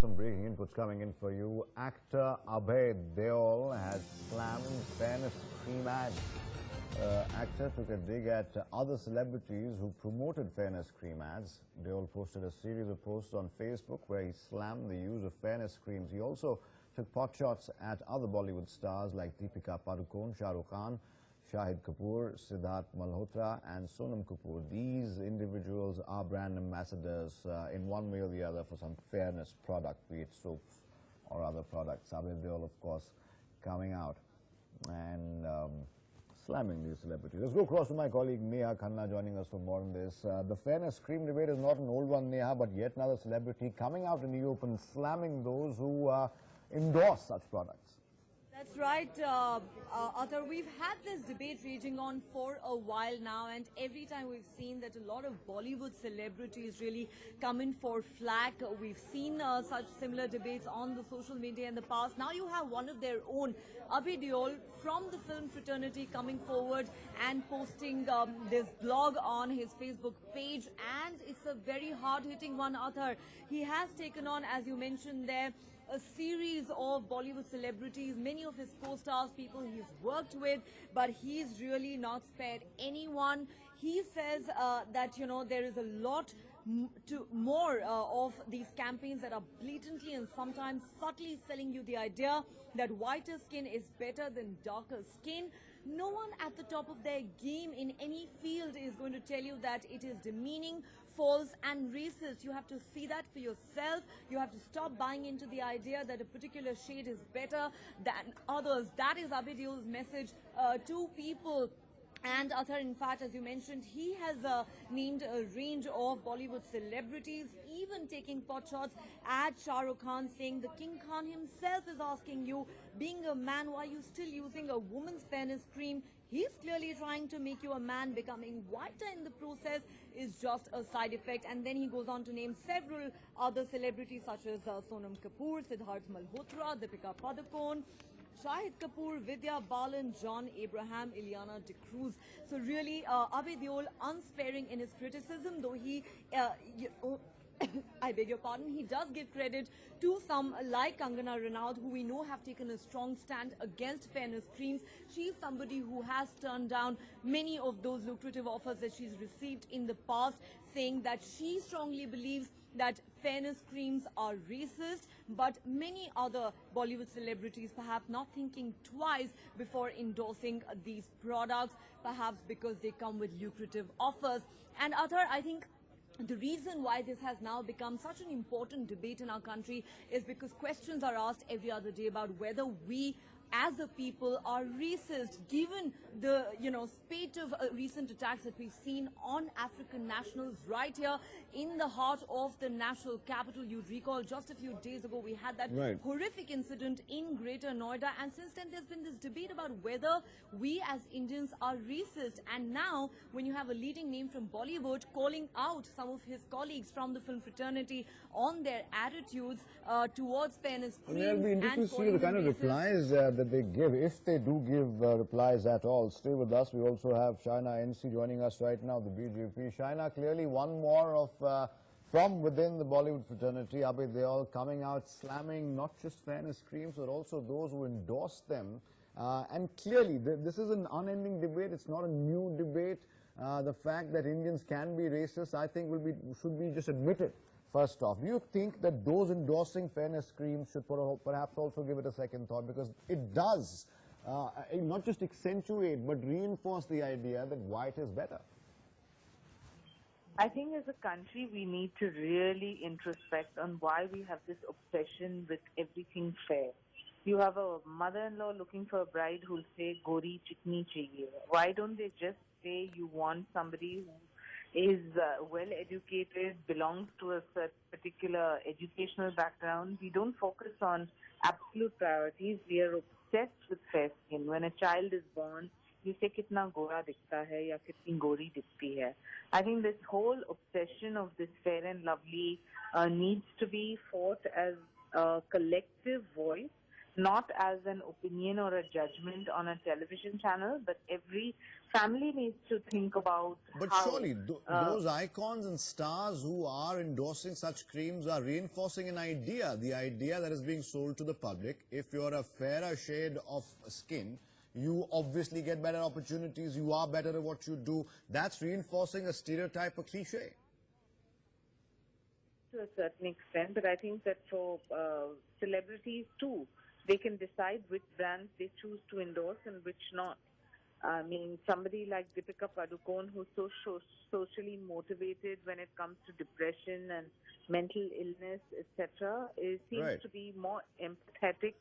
Some breaking inputs coming in for you. Actor Abhay Deol has slammed fairness cream ad. Actor took a dig at other celebrities who promoted fairness cream ads. Deol posted a series of posts on Facebook where he slammed the use of fairness creams. He also took potshots at other Bollywood stars like Deepika, Shah Rukh Khan, Shahid Kapoor, Siddharth Malhotra and Sonam Kapoor. These individuals are brand ambassadors in one way or the other for some fairness product, be it soaps or other products. Abhay Deol, of course, coming out and slamming these celebrities. Let's go across to my colleague Neha Khanna joining us for more on this. The fairness cream debate is not an old one, Neha, but yet another celebrity coming out in the open, slamming those who endorse such products. That's right, Arthur. We've had this debate raging on for a while now, and every time we've seen that a lot of Bollywood celebrities really come in for flack. We've seen such similar debates on the social media in the past. Now you have one of their own, Abhay Deol, from the film fraternity coming forward and posting this blog on his Facebook page, and it's a very hard-hitting one, Arthur. He has taken on, as you mentioned there, a series of Bollywood celebrities, many of his co-stars, people he's worked with, but he's really not spared anyone. He says that, you know, there is a lot more of these campaigns that are blatantly and sometimes subtly selling you the idea that whiter skin is better than darker skin. No one at the top of their game in any field is going to tell you that it is demeaning, false and racist. You have to see that for yourself. You have to stop buying into the idea that a particular shade is better than others. That is Abhay Deol's message to people. And Arthur, in fact, as you mentioned, he has named a range of Bollywood celebrities, even taking potshots at Shah Rukh Khan, saying the King Khan himself is asking you, being a man, why are you still using a woman's fairness cream? He's clearly trying to make you a man. Becoming whiter in the process is just a side effect. And then he goes on to name several other celebrities such as Sonam Kapoor, Siddharth Malhotra, Deepika Padukone, Shahid Kapoor, Vidya Balan, John Abraham, Ileana D'Cruz. So really, Abhay Deol unsparing in his criticism, though he, I beg your pardon, he does give credit to some like Kangana Ranaut, who we know have taken a strong stand against fairness creams. She's somebody who has turned down many of those lucrative offers that she's received in the past, saying that she strongly believes that fairness creams are racist, but many other Bollywood celebrities perhaps not thinking twice before endorsing these products, perhaps because they come with lucrative offers. And Arthur, I think the reason why this has now become such an important debate in our country is because questions are asked every other day about whether we as a people are racist, given the, you know, spate of recent attacks that we've seen on African nationals right here in the heart of the national capital. You'd recall just a few days ago we had that horrific incident in Greater Noida, and since then there's been this debate about whether we as Indians are racist. And now when you have a leading name from Bollywood calling out some of his colleagues from the film fraternity on their attitudes towards fairness creams, it'll be interesting to see the kind of replies that they give, if they do give replies at all. Stay with us. We also have Shaina NC joining us right now, the BJP. Shaina, clearly one more of from within the Bollywood fraternity, Abhay Deol coming out slamming not just fairness creams, but also those who endorse them. And clearly, this is an unending debate. It's not a new debate. The fact that Indians can be racist, I think, should be just admitted. First off, do you think that those endorsing fairness creams should perhaps also give it a second thought? Because it does not just accentuate, but reinforce the idea that white is better. I think as a country, we need to really introspect on why we have this obsession with everything fair. You have a mother-in-law looking for a bride who'll say, Gori chikni chahiye. Why don't they just say you want somebody who is well educated, belongs to a particular educational background? We don't focus on absolute priorities. We are obsessed with fair skin. When a child is born, you say kitna gora dikhta hai ya kitni gori dikhti hai. I think this whole obsession of this fair and lovely needs to be fought as a collective voice, not as an opinion or a judgment on a television channel, but every family needs to think about But how... surely those icons and stars who are endorsing such creams are reinforcing an idea, the idea that is being sold to the public. If you're a fairer shade of skin, you obviously get better opportunities, you are better at what you do. That's reinforcing a stereotype, a cliche. To a certain extent, but I think that for celebrities too, they can decide which brands they choose to endorse and which not. I mean, somebody like Deepika Padukone, who's so socially motivated when it comes to depression and mental illness, etc., seems to be more empathetic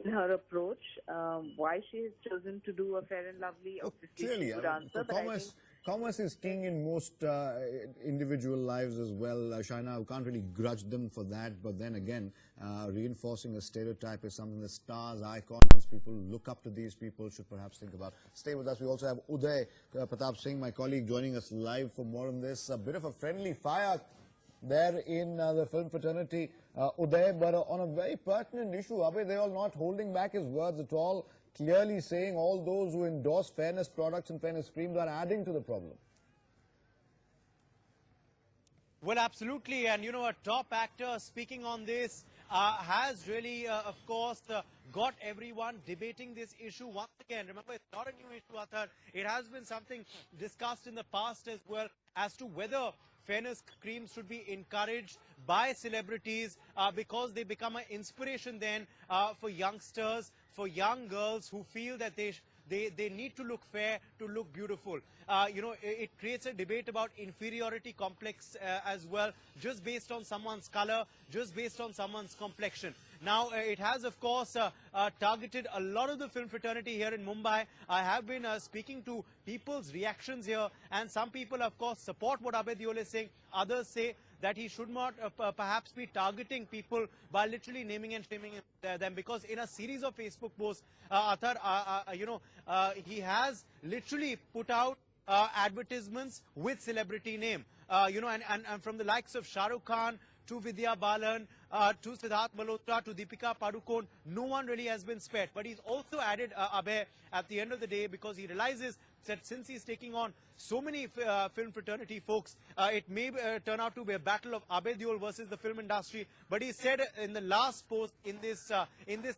in her approach. Why she has chosen to do a Fair and Lovely, obviously Clearly, she would answer. But I think commerce is king in most individual lives as well, Shaina. We can't really grudge them for that, but then again, reinforcing a stereotype is something that stars, icons, people look up to these people should perhaps think about. Stay with us. We also have Uday Pratap Singh, my colleague, joining us live for more on this. A bit of a friendly fire there in the film fraternity, Uday, but on a very pertinent issue. Abhay Deol not holding back his words at all, clearly saying all those who endorse fairness products and fairness creams are adding to the problem. Well, absolutely. And, you know, a top actor speaking on this has really, of course, got everyone debating this issue once again. Remember, it's not a new issue, Athar. It has been something discussed in the past as well as to whether fairness creams should be encouraged by celebrities because they become an inspiration then for youngsters, for young girls who feel that they need to look fair, to look beautiful. You know, it creates a debate about inferiority complex as well, just based on someone's color, just based on someone's complexion. Now, it has, of course, targeted a lot of the film fraternity here in Mumbai. I have been speaking to people's reactions here, and some people, of course, support what Abhay Deol is saying. Others say that he should not perhaps be targeting people by literally naming and shaming them, because in a series of Facebook posts, Athar, you know, he has literally put out advertisements with celebrity name, you know, and from the likes of Shah Rukh Khan to Vidya Balan, to Siddharth Malhotra, to Deepika Padukone, no one really has been spared. But he's also added Abhay at the end of the day, because he realizes that since he's taking on so many film fraternity folks, it may turn out to be a battle of Abhay Deol versus the film industry. But he said in the last post in this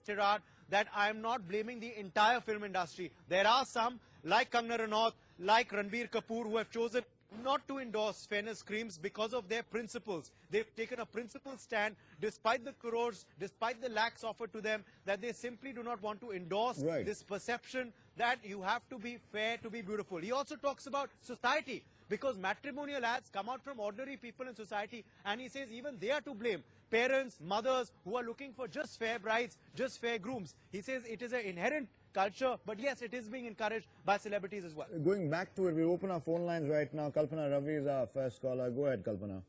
tirade that I am not blaming the entire film industry. There are some, like Kangana Ranaut, like Ranbir Kapoor, who have chosen not to endorse fairness creams because of their principles. They've taken a principled stand, despite the crores, despite the lakhs offered to them, that they simply do not want to endorse this perception that you have to be fair to be beautiful. He also talks about society, because matrimonial ads come out from ordinary people in society, and he says even they are to blame. Parents, mothers who are looking for just fair brides, just fair grooms. He says it is an inherent culture, but yes, it is being encouraged by celebrities as well. Going back to it, we open our phone lines right now. Kalpana Ravi is our first caller. Go ahead, Kalpana.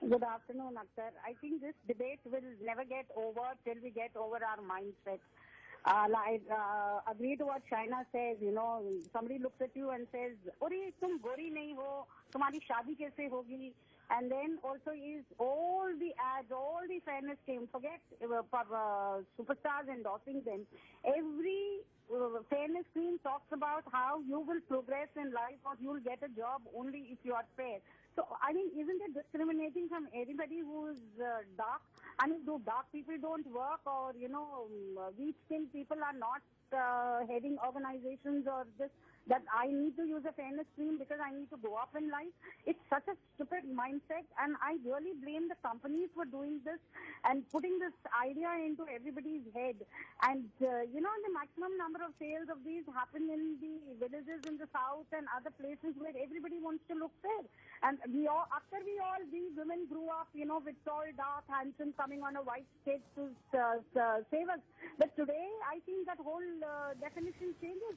Good afternoon, Akhtar. I think this debate will never get over till we get over our mindset. I agree to what Shaina says. You know, somebody looks at you and says, "Ore, tum gori nahi ho, tumhari shadi kaise hogi?" And then also is all the ads, all the fairness team, forget superstars endorsing them. Every fairness cream talks about how you will progress in life or you will get a job only if you are fair. So, I mean, isn't it discriminating from anybody who is dark? I mean, do dark people don't work, or, you know, weak-skinned people are not heading organizations, or this, that I need to use a fairness cream because I need to go up in life? It's such a stupid mindset, and I really blame the companies for doing this and putting this idea into everybody's head. And, you know, the maximum number of sales of these happen in the villages in the south and other places where everybody wants to look fair. And we all, after these women grew up, you know, with tall, dark, handsome, coming on a white stage to save us. But today, I think that whole definition changes.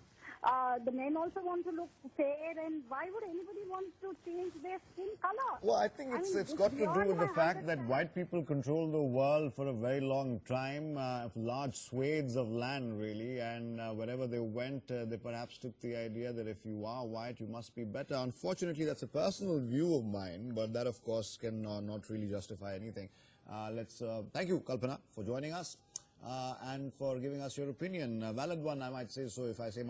The men also want to look fair, and why would anybody want to change their skin color? Well, I think it's got to do with the fact that white people control the world for a very long time, large swathes of land, really, and wherever they went, they perhaps took the idea that if you are white, you must be better. Unfortunately, that's a personal view of mine, but that, of course, can not really justify anything. Thank you, Kalpana, for joining us. and for giving us your opinion. A valid one, I might say so, if I say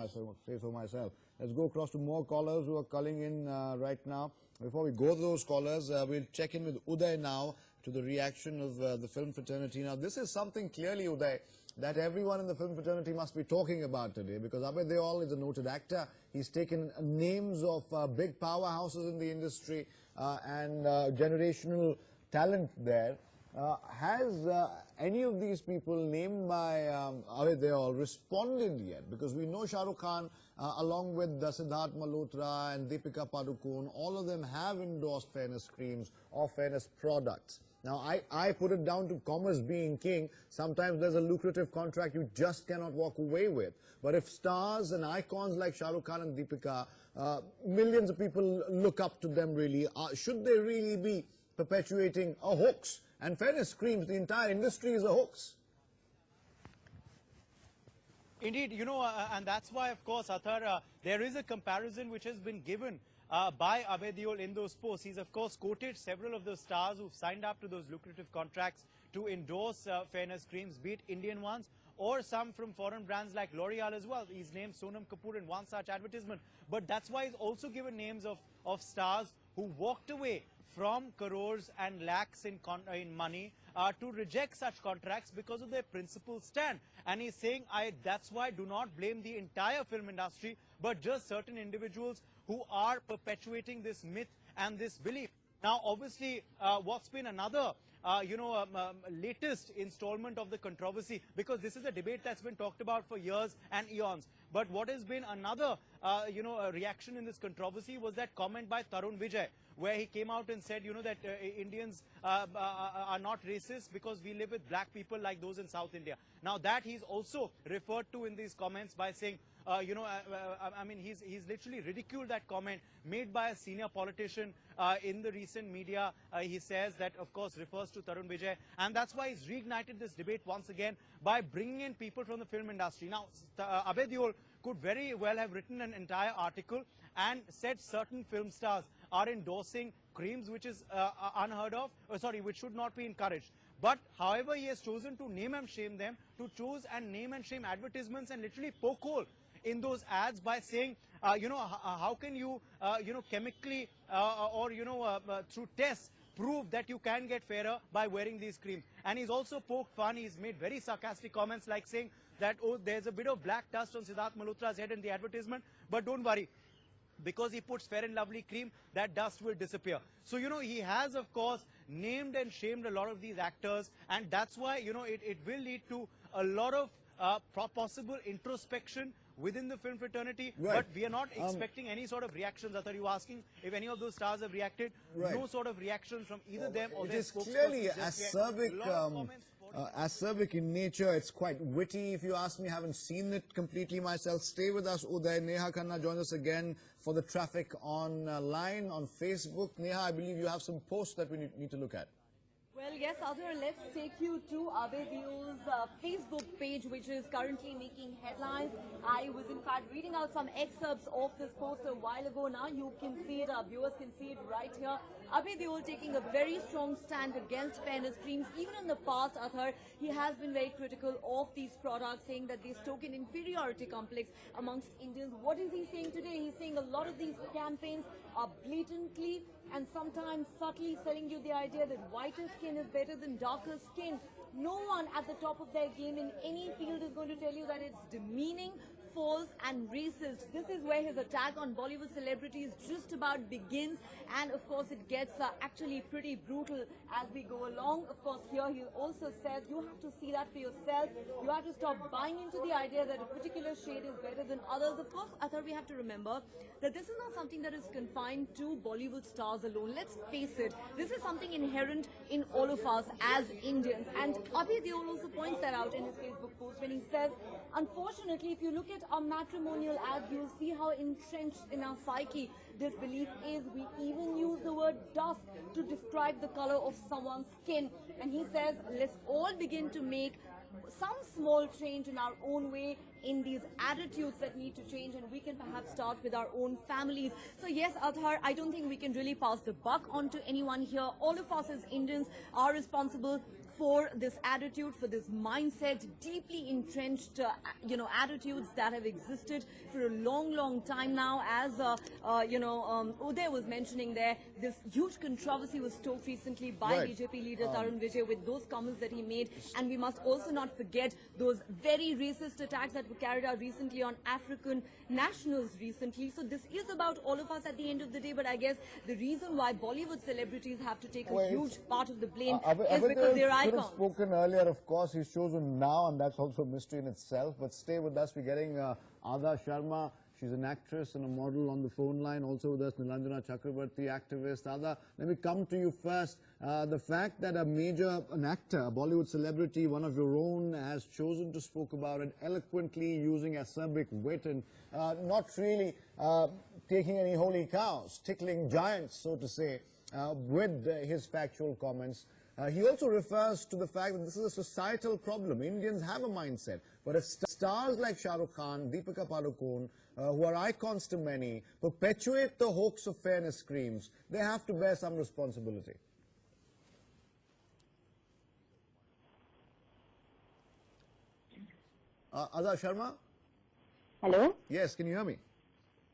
so myself. Let's go across to more callers who are calling in right now. Before we go to those callers, we'll check in with Uday now to the reaction of the film fraternity. Now, this is something clearly, Uday, that everyone in the film fraternity must be talking about today, because Abhay Deol is a noted actor. He's taken names of big powerhouses in the industry and generational talent there. Has any of these people named by Abhay Deol responded yet? Because we know Shah Rukh Khan, along with Siddharth Malhotra and Deepika Padukone, all of them have endorsed fairness creams or fairness products. Now, I put it down to commerce being king. Sometimes there's a lucrative contract you just cannot walk away with. But if stars and icons like Shah Rukh Khan and Deepika, millions of people look up to them really, should they really be perpetuating a hoax? And fairness creams, the entire industry is a hoax. Indeed, you know, and that's why, of course, Athar, there is a comparison which has been given by Abhay Deol in those posts. He's, of course, quoted several of those stars who've signed up to those lucrative contracts to endorse fairness creams, be it Indian ones or some from foreign brands like L'Oreal as well. He's named Sonam Kapoor in one such advertisement. But that's why he's also given names of stars who walked away from crores and lakhs in money to reject such contracts because of their principled stand. And he's saying, that's why I do not blame the entire film industry, but just certain individuals who are perpetuating this myth and this belief. Now, obviously, what's been another, latest installment of the controversy, because this is a debate that's been talked about for years and eons. But what has been another, a reaction in this controversy was that comment by Tarun Vijay, where he came out and said, that Indians are not racist because we live with black people like those in South India. Now, that he's also referred to in these comments by saying, he's literally ridiculed that comment made by a senior politician in the recent media. He says that, of course, refers to Tarun Vijay. And that's why he's reignited this debate once again by bringing in people from the film industry. Now, Abhay Deol could very well have written an entire article and said certain film stars are endorsing creams which is unheard of, which should not be encouraged. But, however, he has chosen to name and shame them, to choose and name and shame advertisements and literally poke hole in those ads by saying, how can you, chemically or through tests prove that you can get fairer by wearing these creams. And he's also poked fun. He's made very sarcastic comments like saying that, oh, there's a bit of black dust on Siddharth Malhotra's head in the advertisement, but don't worry. Because he puts Fair and Lovely cream, that dust will disappear. So, he has, of course, named and shamed a lot of these actors. And that's why, it will lead to a lot of possible introspection within the film fraternity. Right. But we are not expecting any sort of reactions. Are you asking if any of those stars have reacted? Right. No sort of reactions from either them or their spokesperson. It is clearly acerbic in nature. It's quite witty, if you ask me. Haven't seen it completely myself. Stay with us, Uday. Neha Khanna joins us again for the traffic online on Facebook. Neha, I believe you have some posts that we need to look at. Well, yes, Adhar, let's take you to Abhay Deol's Facebook page, which is currently making headlines. I was, in fact, reading out some excerpts of this post a while ago. Now you can see it, our viewers can see it right here. Abhay Deol taking a very strong stand against fairness creams. Even in the past, Adhar, he has been very critical of these products, saying that they stoke an inferiority complex amongst Indians. What is he saying today? He's saying a lot of these campaigns are blatantly and sometimes subtly selling you the idea that whiter skin is better than darker skin. No one at the top of their game in any field is going to tell you that it's demeaning, false and racist. This is where his attack on Bollywood celebrities just about begins, and of course it gets actually pretty brutal as we go along. Of course, here he also says you have to see that for yourself. You have to stop buying into the idea that a particular shade is better than others. Of course, I thought we have to remember that this is not something that is confined to Bollywood stars alone. Let's face it, this is something inherent in all of us as Indians. And Abhay Deol also points that out in his Facebook post when he says, unfortunately, if you look at our matrimonial ads, you'll see how entrenched in our psyche this belief is. We even use the word dust to describe the color of someone's skin. And he says, let's all begin to make some small change in our own way in these attitudes that need to change, and we can perhaps start with our own families. So yes, Adhar, I don't think we can really pass the buck on to anyone here. All of us as Indians are responsible for this attitude, for this mindset, deeply entrenched, attitudes that have existed for a long, long time now. As, Uday was mentioning there, this huge controversy was stoked recently by Right. BJP leader Tarun Vijay with those comments that he made. And we must also not forget those very racist attacks that were carried out recently on African nationals recently. So this is about all of us at the end of the day, but I guess the reason why Bollywood celebrities have to take a huge part of the blame is because they're could have icons. spoken earlier, of course. He's chosen now, and that's also a mystery in itself. But stay with us. We're getting Ada Sharma. She's an actress and a model on the phone line. Also with us, Nilanjana Chakrabarti, activist. Ada, let me come to you first. The fact that an actor, a Bollywood celebrity, one of your own, has chosen to speak about it eloquently, using acerbic wit and not really taking any holy cows, tickling giants, so to say, with his factual comments. He also refers to the fact that this is a societal problem. Indians have a mindset. But if stars like Shah Rukh Khan, Deepika Padukone, who are icons to many, perpetuate the hoax of fairness screams, they have to bear some responsibility. Ada Sharma? Hello? Yes, can you hear me?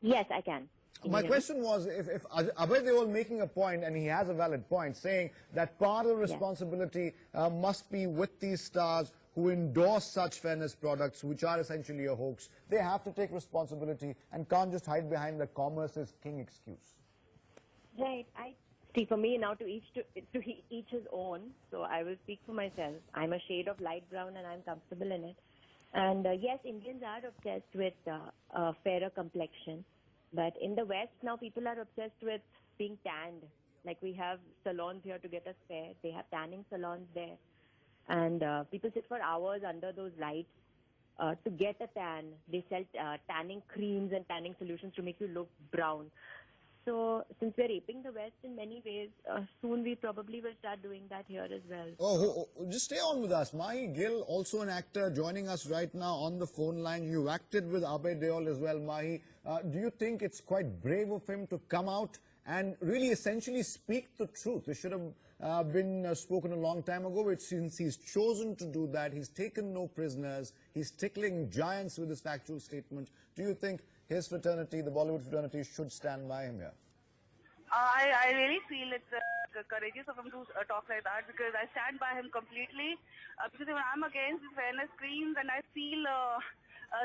Yes, I can. My question was, if Abhay Deol making a point, and he has a valid point, saying that part of the responsibility must be with these stars who endorse such fairness products, which are essentially a hoax. They have to take responsibility and can't just hide behind the commerce is king excuse. Right. I see. For me now, to each his own. So I will speak for myself. I'm a shade of light brown, and I'm comfortable in it. And yes, Indians are obsessed with a fairer complexion. But in the West now, people are obsessed with being tanned. Like we have salons here to get us fair. They have tanning salons there. And people sit for hours under those lights to get a tan. They sell tanning creams and tanning solutions to make you look brown. So since we're aping the West in many ways, soon we probably will start doing that here as well. Just stay on with us. Mahi Gill, also an actor, joining us right now on the phone line. You acted with Abhay Deol as well, Mahi. Do you think it's quite brave of him to come out and really essentially speak the truth? It should have been spoken a long time ago, but since he's chosen to do that, he's taken no prisoners, he's tickling giants with his factual statement. Do you think his fraternity, the Bollywood fraternity, should stand by him here? I really feel it's courageous of him to talk like that, because I stand by him completely. Because I'm against fairness creams, and I feel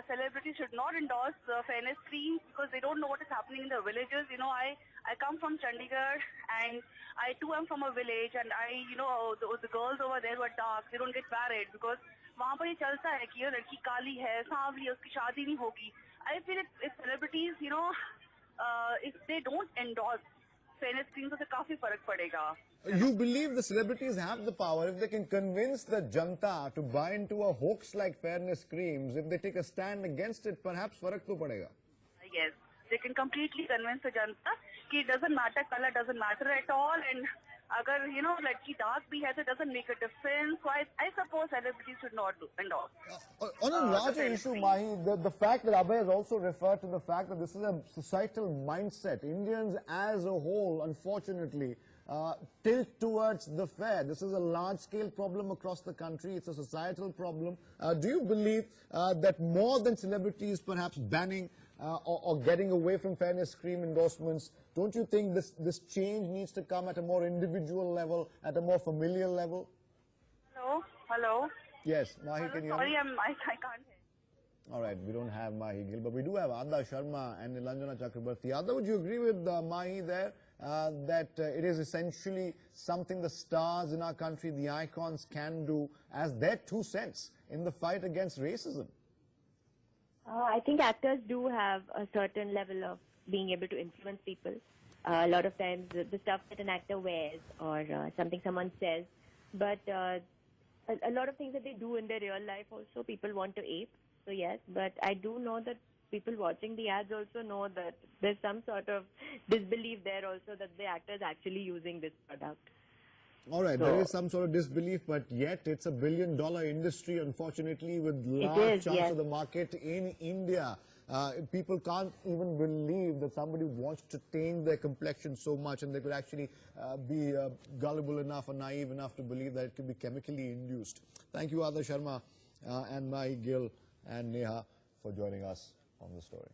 celebrities should not endorse fairness creams because they don't know what is happening in the villages. You know, I come from Chandigarh, and I too am from a village, and the girls over there who are dark, they don't get married because वहाँ पर ये चलता है कि ये लड़की काली है, सांवली है, उसकी शादी नहीं होगी. I feel if celebrities, if they don't endorse fairness creams, तो काफी फर्क पड़ेगा. You believe the celebrities have the power if they can convince the janta to buy into a hoax like fairness creams, if they take a stand against it, perhaps farak to padega. Yes, they can completely convince the janta कि it doesn't matter, color doesn't matter at all, and agar ladki dark bhi hai, so it doesn't make a difference. So I suppose celebrities should not endorse. On a larger issue, Mahi, the fact that Abhay has also referred to the fact that this is a societal mindset. Indians as a whole, unfortunately, tilt towards the fair. This is a large-scale problem across the country. It's a societal problem. Do you believe that more than celebrities perhaps banning or getting away from fairness cream endorsements, don't you think this change needs to come at a more individual level, at a more familial level? Hello? Yes, Mahi, can you hear me? Sorry, I can't hear. All right, we don't have Mahi Gill, but we do have Ada Sharma and Nilanjana Chakrabarti. Ada, would you agree with Mahi there that it is essentially something the stars in our country, the icons, can do as their 2 cents in the fight against racism? I think actors do have a certain level of being able to influence people. A lot of times the stuff that an actor wears or something someone says, but a lot of things that they do in their real life also people want to ape. So yes, but I do know that people watching the ads also know that there's some sort of disbelief there also that the actor is actually using this product. All right, there is some sort of disbelief, but yet it's a billion-dollar industry, unfortunately, with large chunks of the market in India. People can't even believe that somebody wants to taint their complexion so much, and they could actually be gullible enough or naive enough to believe that it could be chemically induced. Thank you, Adarsh Sharma and Mai Gill and Neha for joining us on the story.